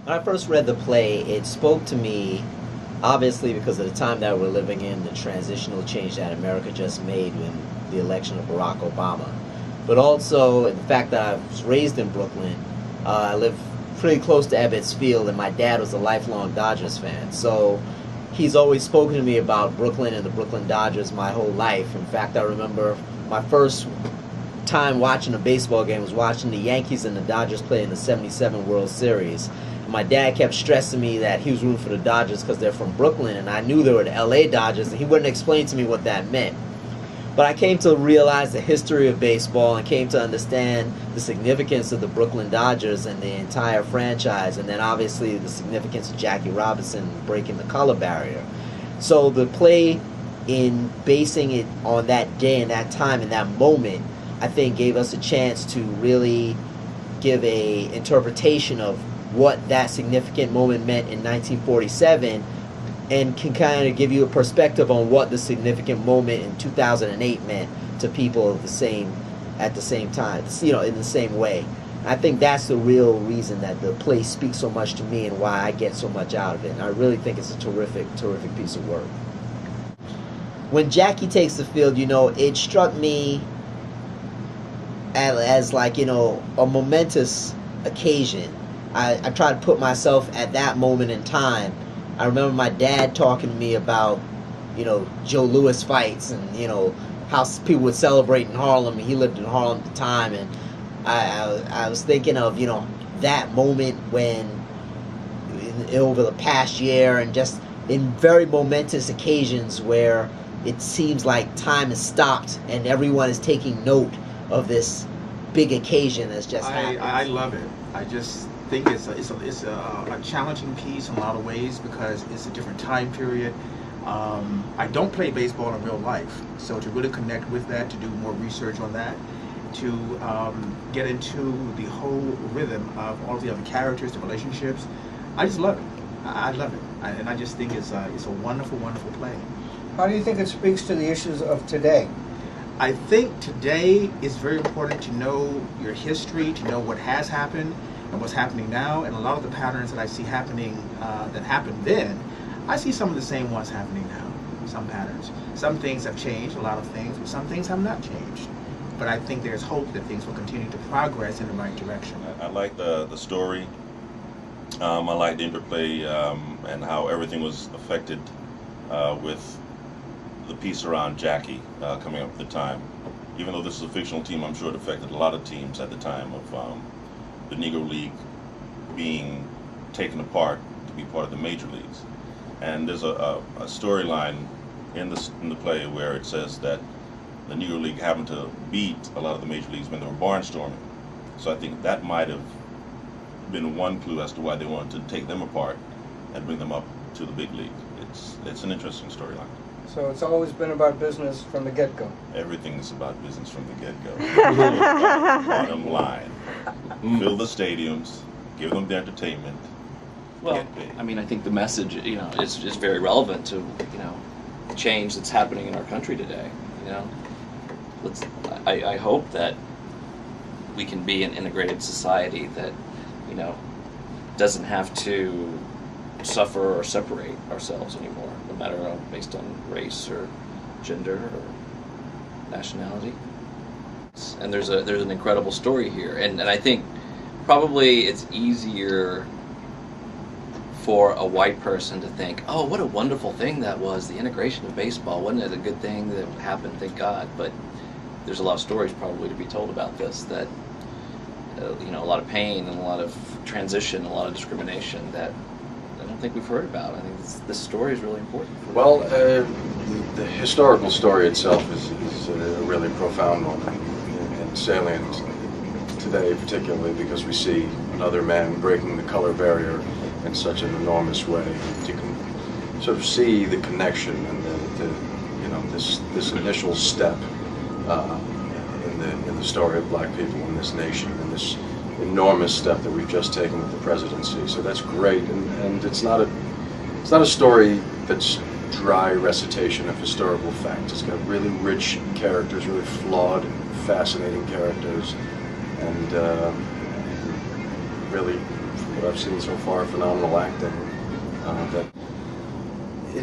When I first read the play, it spoke to me, obviously, because of the time that we're living in, the transitional change that America just made in the election of Barack Obama. But also the fact that I was raised in Brooklyn. I live pretty close to Ebbets Field, and my dad was a lifelong Dodgers fan. So he's always spoken to me about Brooklyn and the Brooklyn Dodgers my whole life. In fact, I remember my first time watching a baseball game was watching the Yankees and the Dodgers play in the '77 World Series. And my dad kept stressing me that he was rooting for the Dodgers because they're from Brooklyn, and I knew they were the LA Dodgers, and he wouldn't explain to me what that meant. But I came to realize the history of baseball and came to understand the significance of the Brooklyn Dodgers and the entire franchise, and then obviously the significance of Jackie Robinson breaking the color barrier. So the play, in basing it on that day and that time and that moment, I think gave us a chance to really give a interpretation of what that significant moment meant in 1947, and can kind of give you a perspective on what the significant moment in 2008 meant to people of the same at the same time, in the same way. I think that's the real reason that the play speaks so much to me and why I get so much out of it. And I really think it's a terrific piece of work. When Jackie takes the field, it struck me as like, a momentous occasion. I try to put myself at that moment in time. I remember my dad talking to me about, Joe Louis fights and, how people would celebrate in Harlem. He lived in Harlem at the time. And I was thinking of, that moment when, over the past year, and just in very momentous occasions where it seems like time has stopped and everyone is taking note of this big occasion that's just happened. I love it. I just think it's a challenging piece in a lot of ways because it's a different time period. I don't play baseball in real life, so to really connect with that, to do more research on that, to get into the whole rhythm of all the other characters, the relationships, I just love it. I love it, and I just think it's a wonderful, wonderful play. How do you think it speaks to the issues of today? I think today it's very important to know your history, to know what has happened and what's happening now, and a lot of the patterns that I see happening that happened then, I see some of the same ones happening now. Some patterns. Some things have changed, a lot of things, but some things have not changed. But I think there's hope that things will continue to progress in the right direction. I like the story. I like the interplay and how everything was affected with the piece around Jackie coming up at the time. Even though this is a fictional team, I'm sure it affected a lot of teams at the time of the Negro League being taken apart to be part of the major leagues. And there's a storyline in the play where it says that the Negro League happened to beat a lot of the major leagues when they were barnstorming. So I think that might have been one clue as to why they wanted to take them apart and bring them up to the big league. It's an interesting storyline. So it's always been about business from the get-go. Everything is about business from the get-go. Bottom line. Fill the stadiums, give them the entertainment, Well, get paid. I mean, I think the message, is very relevant to, the change that's happening in our country today. I hope that we can be an integrated society that, doesn't have to suffer or separate ourselves anymore, no matter based on race or gender or nationality. And there's an incredible story here, and I think probably it's easier for a white person to think, oh, what a wonderful thing that was, the integration of baseball. Wasn't it a good thing that happened? Thank God. But there's a lot of stories probably to be told about this that, a lot of pain and a lot of transition, a lot of discrimination that I don't think we've heard about. I think this story is really important. Well, the historical story itself is a really profound one and salient today, particularly because we see another man breaking the color barrier in such an enormous way. You can sort of see the connection and this initial step in the story of black people in this nation, and this enormous step that we've just taken with the presidency. So that's great, and it's not a story that's dry recitation of historical fact. It's got really rich characters, really flawed, fascinating characters, and really what I've seen so far, phenomenal acting. That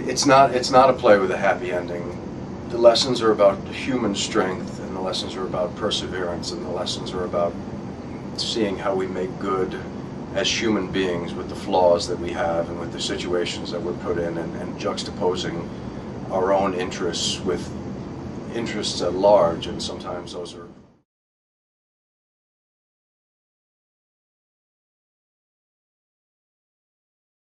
it's not a play with a happy ending. The lessons are about human strength, and the lessons are about perseverance, and the lessons are about seeing how we make good as human beings with the flaws that we have and with the situations that we're put in, and juxtaposing our own interests with interests at large, and sometimes those are